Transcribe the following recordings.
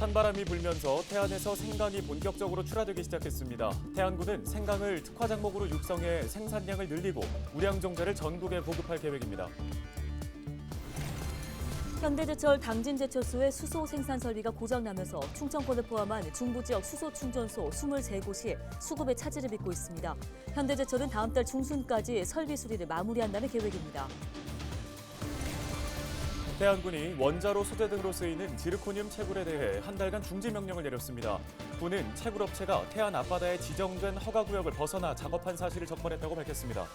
찬바람이 불면서 태안에서 생강이 본격적으로 출하되기 시작했습니다. 태안군은 생강을 특화 작목으로 육성해 생산량을 늘리고 우량종자를 전국에 보급할 계획입니다. 현대제철 당진제철소의 수소 생산 설비가 고장나면서 충청권을 포함한 중부지역 수소 충전소 23곳이 수급에 차질을 빚고 있습니다. 현대제철은 다음 달 중순까지 설비 수리를 마무리한다는 계획입니다. 태안군이 원자로 소재 등으로 쓰이는 지르코늄 채굴에 대해 한 달간 중지 명령을 내렸습니다. 군은 채굴업체가 태안 앞바다에 지정된 허가구역을 벗어나 작업한 사실을 적발했다고 밝혔습니다.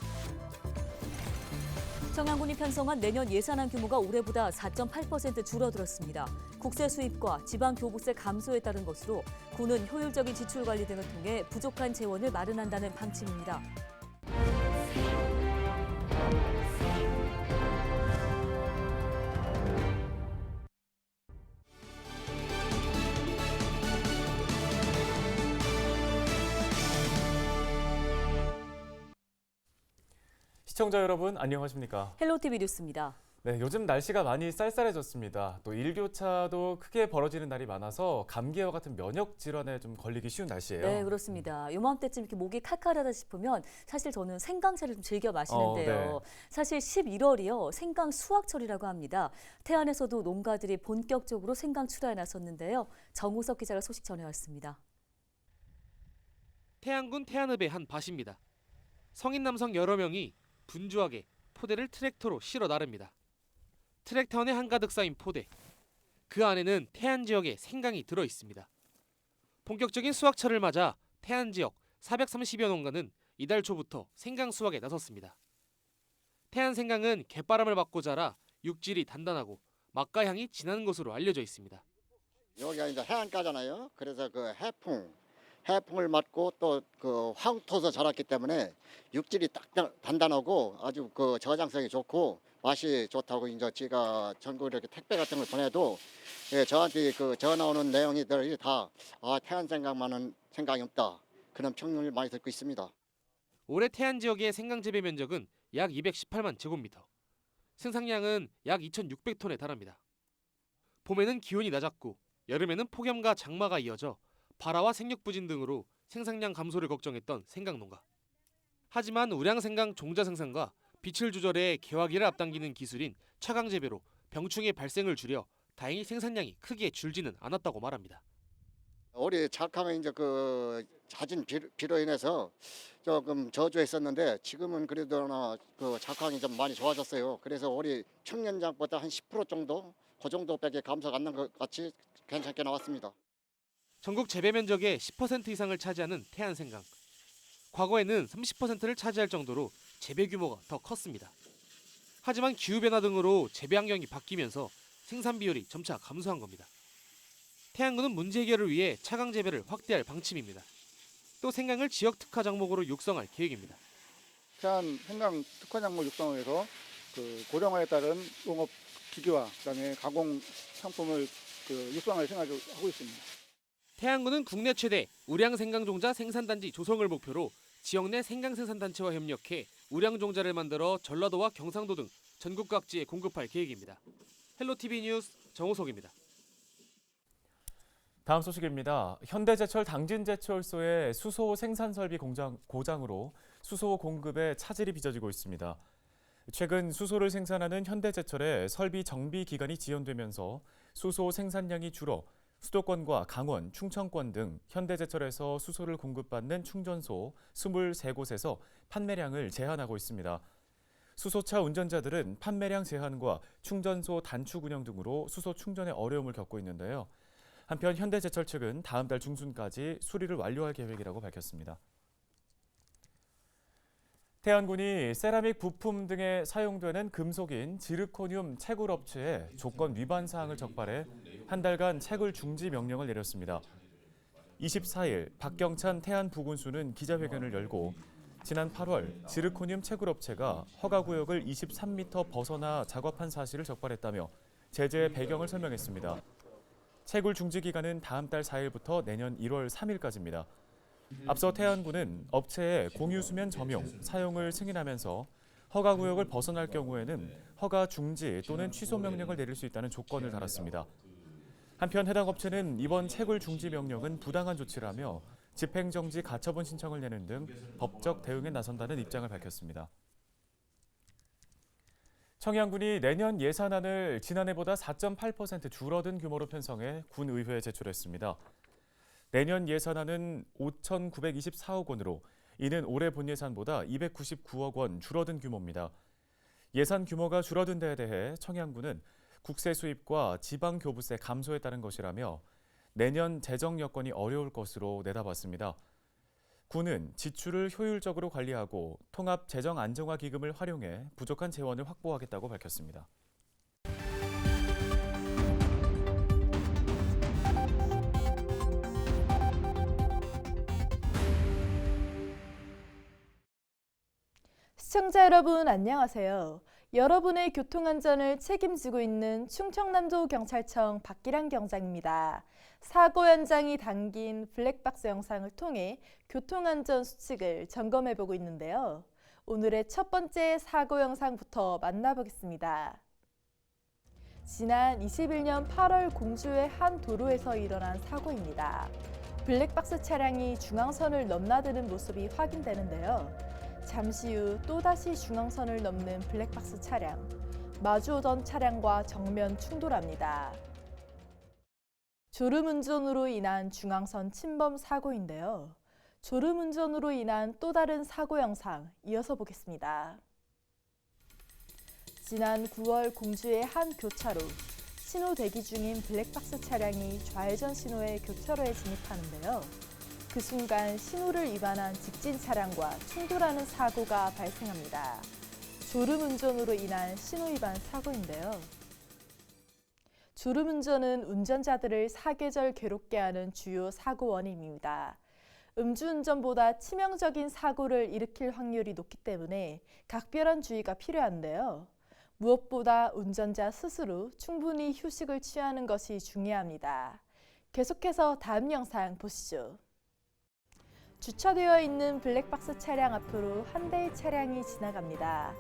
청양군이 편성한 내년 예산안 규모가 올해보다 4.8% 줄어들었습니다. 국세 수입과 지방교부세 감소에 따른 것으로 군은 효율적인 지출 관리 등을 통해 부족한 재원을 마련한다는 방침입니다. 시청자 여러분 안녕하십니까? 헬로티비 뉴스입니다. 네, 요즘 날씨가 많이 쌀쌀해졌습니다. 또 일교차도 크게 벌어지는 날이 많아서 감기와 같은 면역 질환에 좀 걸리기 쉬운 날씨예요. 네, 그렇습니다. 요맘때쯤 이렇게 목이 칼칼하다 싶으면 사실 저는 생강차를 좀 즐겨 마시는데요. 네. 사실 11월이요. 생강 수확철이라고 합니다. 태안에서도 농가들이 본격적으로 생강 출하에 나섰는데요. 정우석 기자가 소식 전해왔습니다. 태안군 태안읍의 한 밭입니다. 성인 남성 여러 명이 분주하게 포대를 트랙터로 실어 나릅니다. 트랙터 안에 한가득 쌓인 포대. 그 안에는 태안 지역의 생강이 들어 있습니다. 본격적인 수확철을 맞아 태안 지역 430여 농가는 이달 초부터 생강 수확에 나섰습니다. 태안 생강은 갯바람을 맞고 자라 육질이 단단하고 맛과 향이 진한 것으로 알려져 있습니다. 여기가 이제 해안가잖아요. 그래서 그 해풍을 맞고 또 그 황토에서 자랐기 때문에 육질이 딱 단단하고 아주 그 저장성이 좋고 맛이 좋다고 이제 제가 전국 이렇게 택배 같은 걸 보내도 예, 저한테 그 전화 오는 내용들이 다 태안 생강만은 생강이 없다 그런 평을 많이 듣고 있습니다. 올해 태안 지역의 생강 재배 면적은 약 218만 제곱미터. 생산량은 약 2,600톤에 달합니다. 봄에는 기온이 낮았고 여름에는 폭염과 장마가 이어져 발화와 생육 부진 등으로 생산량 감소를 걱정했던 생강 농가. 하지만 우량생강 종자 생산과 빛을 조절해 개화기를 앞당기는 기술인 차강 재배로 병충해 발생을 줄여 다행히 생산량이 크게 줄지는 않았다고 말합니다. 올해 작황에 이제 그 잦은 비로 인해서 조금 저조했었는데 지금은 그래도 그 작황이 좀 많이 좋아졌어요. 그래서 올해 평년작보다 한 10% 정도 그 정도밖에 감소가 안 난 것 같이 괜찮게 나왔습니다. 전국 재배 면적의 10% 이상을 차지하는 태안 생강. 과거에는 30%를 차지할 정도로 재배 규모가 더 컸습니다. 하지만 기후변화 등으로 재배 환경이 바뀌면서 생산 비율이 점차 감소한 겁니다. 태안군은 문제 해결을 위해 차강 재배를 확대할 방침입니다. 또 생강을 지역 특화 작목으로 육성할 계획입니다. 태안 생강 특화 작물 육성을 해서 그 고령화에 따른 농업 기기와 그다음에 가공 상품을 육성할 생각을 하고 있습니다. 태안군은 국내 최대 우량생강종자 생산단지 조성을 목표로 지역 내 생강 생산단체와 협력해 우량종자를 만들어 전라도와 경상도 등 전국 각지에 공급할 계획입니다. 헬로티비 뉴스 정호석입니다. 다음 소식입니다. 현대제철 당진제철소의 수소 생산 설비 고장으로 수소 공급에 차질이 빚어지고 있습니다. 최근 수소를 생산하는 현대제철의 설비 정비 기간이 지연되면서 수소 생산량이 줄어 수도권과 강원, 충청권 등 현대제철에서 수소를 공급받는 충전소 23곳에서 판매량을 제한하고 있습니다. 수소차 운전자들은 판매량 제한과 충전소 단축 운영 등으로 수소 충전에 어려움을 겪고 있는데요. 한편 현대제철 측은 다음 달 중순까지 수리를 완료할 계획이라고 밝혔습니다. 태안군이 세라믹 부품 등에 사용되는 금속인 지르코늄 채굴 업체에 조건 위반 사항을 적발해 한 달간 채굴 중지 명령을 내렸습니다. 24일 박경찬 태안 부군수는 기자회견을 열고 지난 8월 지르코늄 채굴 업체가 허가구역을 23m 벗어나 작업한 사실을 적발했다며 제재 배경을 설명했습니다. 채굴 중지 기간은 다음 달 4일부터 내년 1월 3일까지입니다. 앞서 태안군은 업체의 공유수면 점용, 사용을 승인하면서 허가구역을 벗어날 경우에는 허가 중지 또는 취소 명령을 내릴 수 있다는 조건을 달았습니다. 한편 해당 업체는 이번 채굴 중지 명령은 부당한 조치라며 집행정지 가처분 신청을 내는 등 법적 대응에 나선다는 입장을 밝혔습니다. 청양군이 내년 예산안을 지난해보다 4.8% 줄어든 규모로 편성해 군의회에 제출했습니다. 내년 예산안은 5,924억 원으로 이는 올해 본 예산보다 299억 원 줄어든 규모입니다. 예산 규모가 줄어든 데에 대해 청양군은 국세 수입과 지방 교부세 감소에 따른 것이라며 내년 재정 여건이 어려울 것으로 내다봤습니다. 군은 지출을 효율적으로 관리하고 통합 재정 안정화 기금을 활용해 부족한 재원을 확보하겠다고 밝혔습니다. 시청자 여러분 안녕하세요. 여러분의 교통안전을 책임지고 있는 충청남도경찰청 박기량 경장입니다. 사고 현장이 담긴 블랙박스 영상을 통해 교통안전 수칙을 점검해보고 있는데요. 오늘의 첫 번째 사고 영상부터 만나보겠습니다. 지난 21년 8월 공주의 한 도로에서 일어난 사고입니다. 블랙박스 차량이 중앙선을 넘나드는 모습이 확인되는데요. 잠시 후 또다시 중앙선을 넘는 블랙박스 차량, 마주오던 차량과 정면 충돌합니다. 졸음운전으로 인한 중앙선 침범 사고인데요. 졸음운전으로 인한 또 다른 사고 영상 이어서 보겠습니다. 지난 9월 공주의 한 교차로, 신호 대기 중인 블랙박스 차량이 좌회전 신호의 교차로에 진입하는데요. 그 순간 신호를 위반한 직진 차량과 충돌하는 사고가 발생합니다. 졸음운전으로 인한 신호위반 사고인데요. 졸음운전은 운전자들을 사계절 괴롭게 하는 주요 사고 원인입니다. 음주운전보다 치명적인 사고를 일으킬 확률이 높기 때문에 각별한 주의가 필요한데요. 무엇보다 운전자 스스로 충분히 휴식을 취하는 것이 중요합니다. 계속해서 다음 영상 보시죠. 주차되어 있는 블랙박스 차량 앞으로 한 대의 차량이 지나갑니다.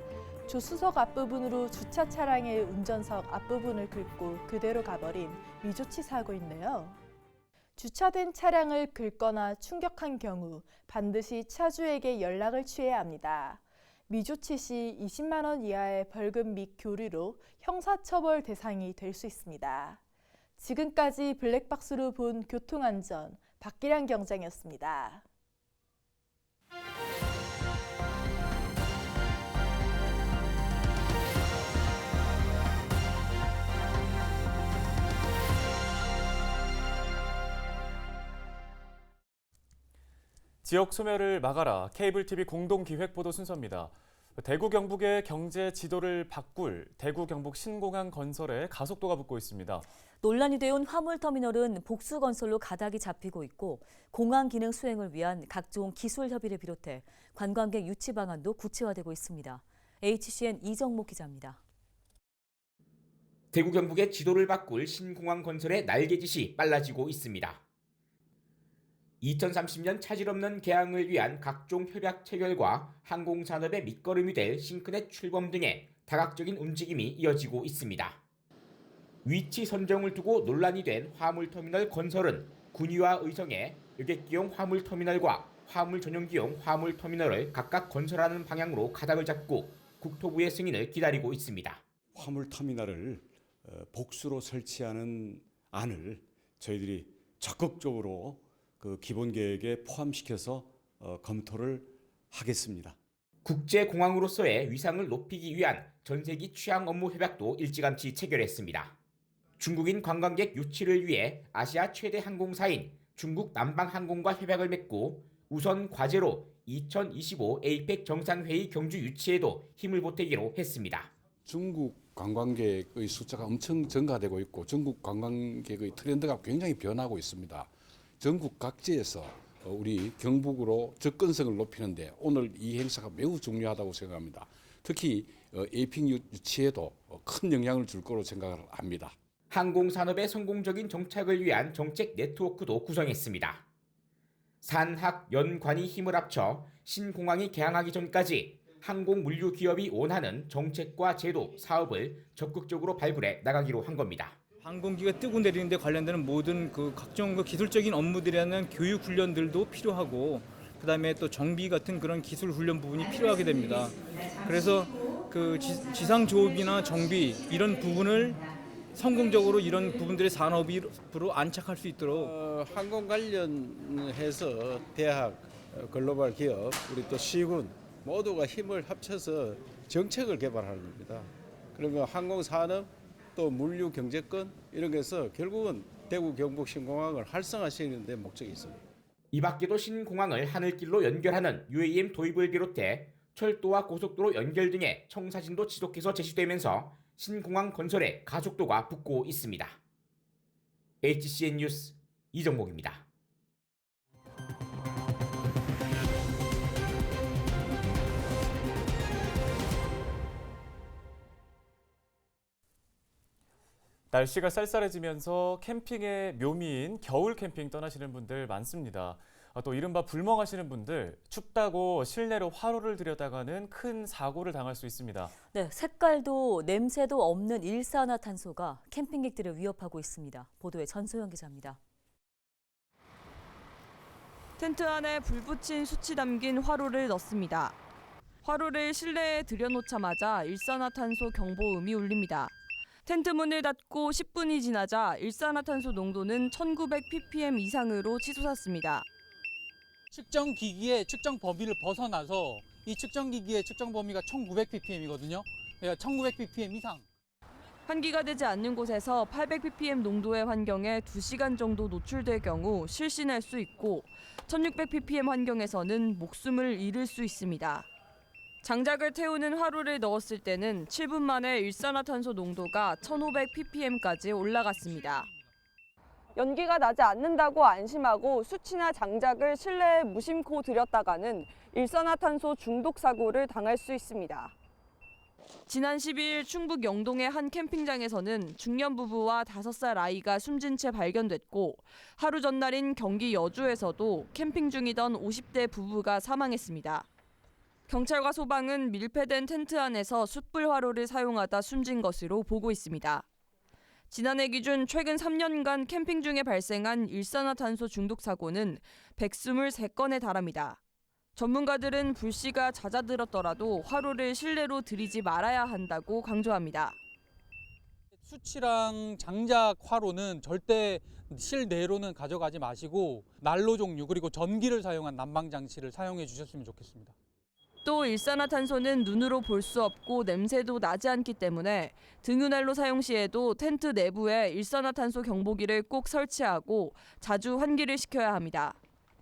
조수석 앞부분으로 주차 차량의 운전석 앞부분을 긁고 그대로 가버린 미조치 사고인데요. 주차된 차량을 긁거나 충격한 경우 반드시 차주에게 연락을 취해야 합니다. 미조치 시 20만 원 이하의 벌금 및 교류로 형사처벌 대상이 될 수 있습니다. 지금까지 블랙박스로 본 교통안전 박기량 경장이었습니다. 지역 소멸을 막아라. 케이블 TV 공동 기획 보도 순서입니다. 대구 경북의 경제 지도를 바꿀 대구 경북 신공항 건설에 가속도가 붙고 있습니다. 논란이 되온 화물터미널은 복수 건설로 가닥이 잡히고 있고 공항 기능 수행을 위한 각종 기술 협의를 비롯해 관광객 유치 방안도 구체화되고 있습니다. HCN 이정목 기자입니다. 대구 경북의 지도를 바꿀 신공항 건설의 날개짓이 빨라지고 있습니다. 2030년 차질 없는 개항을 위한 각종 협약 체결과 항공산업의 밑거름이 될 싱크넷 출범 등의 다각적인 움직임이 이어지고 있습니다. 위치 선정을 두고 논란이 된 화물터미널 건설은 군위와 의성에 여객기용 화물터미널과 화물 전용기용 화물터미널을 각각 건설하는 방향으로 가닥을 잡고 국토부의 승인을 기다리고 있습니다. 화물터미널을 복수로 설치하는 안을 저희들이 적극적으로 그 기본 계획에 포함시켜서 검토를 하겠습니다. 국제공항으로서의 위상을 높이기 위한 전세기 취항 업무 협약도 일찌감치 체결했습니다. 중국인 관광객 유치를 위해 아시아 최대 항공사인 중국 남방항공과 협약을 맺고 우선 과제로 2025 에이펙 정상회의 경주 유치에도 힘을 보태기로 했습니다. 중국 관광객의 숫자가 엄청 증가되고 있고 중국 관광객의 트렌드가 굉장히 변하고 있습니다. 전국 각지에서 우리 경북으로 접근성을 높이는데 오늘 이 행사가 매우 중요하다고 생각합니다. 특히 에이펙 유치에도 큰 영향을 줄 거로 생각을 합니다. 항공산업의 성공적인 정착을 위한 정책 네트워크도 구성했습니다. 산학, 연관이 힘을 합쳐 신공항이 개항하기 전까지 항공물류 기업이 원하는 정책과 제도, 사업을 적극적으로 발굴해 나가기로 한 겁니다. 항공기가 뜨고 내리는 데 관련되는 모든 그 각종 그 기술적인 업무들이라는 교육 훈련들도 필요하고 그다음에 또 정비 같은 그런 기술 훈련 부분이 필요하게 됩니다. 그래서 그 지상 조업이나 정비 이런 부분을 성공적으로 이런 부분들의 산업으로 안착할 수 있도록 항공 관련해서 대학, 글로벌 기업, 우리 또 시군 모두가 힘을 합쳐서 정책을 개발하는 겁니다. 그러면 항공 산업 또 물류 경제권 이런 게서 결국은 대구 경북 신공항을 활성화시키는 데 목적이 있습니다. 이 밖에도 신공항을 하늘길로 연결하는 UAM 도입을 비롯해 철도와 고속도로 연결 등의 청사진도 지속해서 제시되면서 신공항 건설에 가속도가 붙고 있습니다. HCN 뉴스 이정목입니다. 날씨가 쌀쌀해지면서 캠핑의 묘미인 겨울 캠핑 떠나시는 분들 많습니다. 또 이른바 불멍하시는 분들, 춥다고 실내로 화로를 들여다가는 큰 사고를 당할 수 있습니다. 네, 색깔도 냄새도 없는 일산화탄소가 캠핑객들을 위협하고 있습니다. 보도에 전소영 기자입니다. 텐트 안에 불 붙인 수치 담긴 화로를 넣습니다. 화로를 실내에 들여놓자마자 일산화탄소 경보음이 울립니다. 텐트 문을 닫고 10분이 지나자 일산화탄소 농도는 1900ppm 이상으로 치솟았습니다. 측정 기기의 측정 범위를 벗어나서 이 측정 기기의 측정 범위가 1900ppm이거든요. 그러니까 1900ppm 이상. 환기가 되지 않는 곳에서 800ppm 농도의 환경에 2시간 정도 노출될 경우 실신할 수 있고 1600ppm 환경에서는 목숨을 잃을 수 있습니다. 장작을 태우는 화로를 넣었을 때는 7분 만에 일산화탄소 농도가 1500ppm까지 올라갔습니다. 연기가 나지 않는다고 안심하고 수치나 장작을 실내에 무심코 들였다가는 일산화탄소 중독 사고를 당할 수 있습니다. 지난 12일 충북 영동의 한 캠핑장에서는 중년 부부와 5살 아이가 숨진 채 발견됐고 하루 전날인 경기 여주에서도 캠핑 중이던 50대 부부가 사망했습니다. 경찰과 소방은 밀폐된 텐트 안에서 숯불 화로를 사용하다 숨진 것으로 보고 있습니다. 지난해 기준 최근 3년간 캠핑 중에 발생한 일산화탄소 중독 사고는 123건에 달합니다. 전문가들은 불씨가 잦아들었더라도 화로를 실내로 들이지 말아야 한다고 강조합니다. 수치랑 장작 화로는 절대 실내로는 가져가지 마시고 난로 종류 그리고 전기를 사용한 난방 장치를 사용해 주셨으면 좋겠습니다. 또 일산화탄소는 눈으로 볼 수 없고 냄새도 나지 않기 때문에 등유난로 사용 시에도 텐트 내부에 일산화탄소 경보기를 꼭 설치하고 자주 환기를 시켜야 합니다.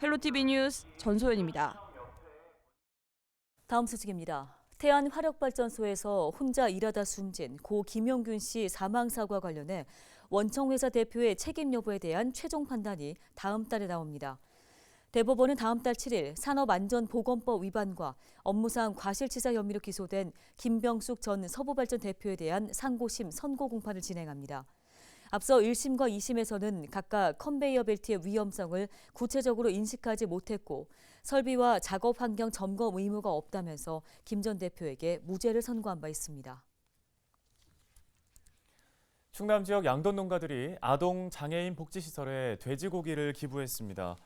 헬로티비 뉴스 전소연입니다. 다음 소식입니다. 태안 화력발전소에서 혼자 일하다 숨진 고 김용균 씨 사망 사고와 관련해 원청회사 대표의 책임 여부에 대한 최종 판단이 다음 달에 나옵니다. 대법원은 다음 달 7일 산업안전보건법 위반과 업무상 과실치사 혐의로 기소된 김병숙 전 서부발전 대표에 대한 상고심 선고 공판을 진행합니다. 앞서 1심과 2심에서는 각각 컨베이어 벨트의 위험성을 구체적으로 인식하지 못했고 설비와 작업 환경 점검 의무가 없다면서 김 전 대표에게 무죄를 선고한 바 있습니다. 충남 지역 양돈 농가들이 아동 장애인 복지시설에 돼지고기를 기부했습니다.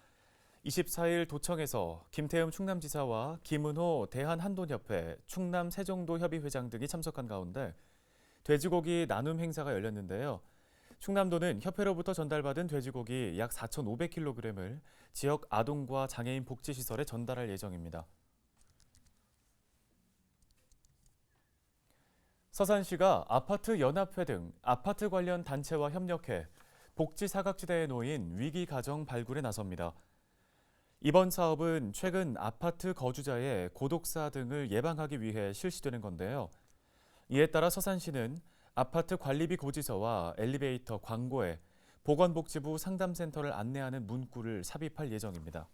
24일 도청에서 김태흠 충남지사와 김은호 대한한돈협회, 충남 세종도협의회장 등이 참석한 가운데 돼지고기 나눔 행사가 열렸는데요. 충남도는 협회로부터 전달받은 돼지고기 약 4,500kg을 지역 아동과 장애인 복지시설에 전달할 예정입니다. 서산시가 아파트 연합회 등 아파트 관련 단체와 협력해 복지 사각지대에 놓인 위기 가정 발굴에 나섭니다. 이번 사업은 최근 아파트 거주자의 고독사 등을 예방하기 위해 실시되는 건데요. 이에 따라 서산시는 아파트 관리비 고지서와 엘리베이터 광고에 보건복지부 상담센터를 안내하는 문구를 삽입할 예정입니다.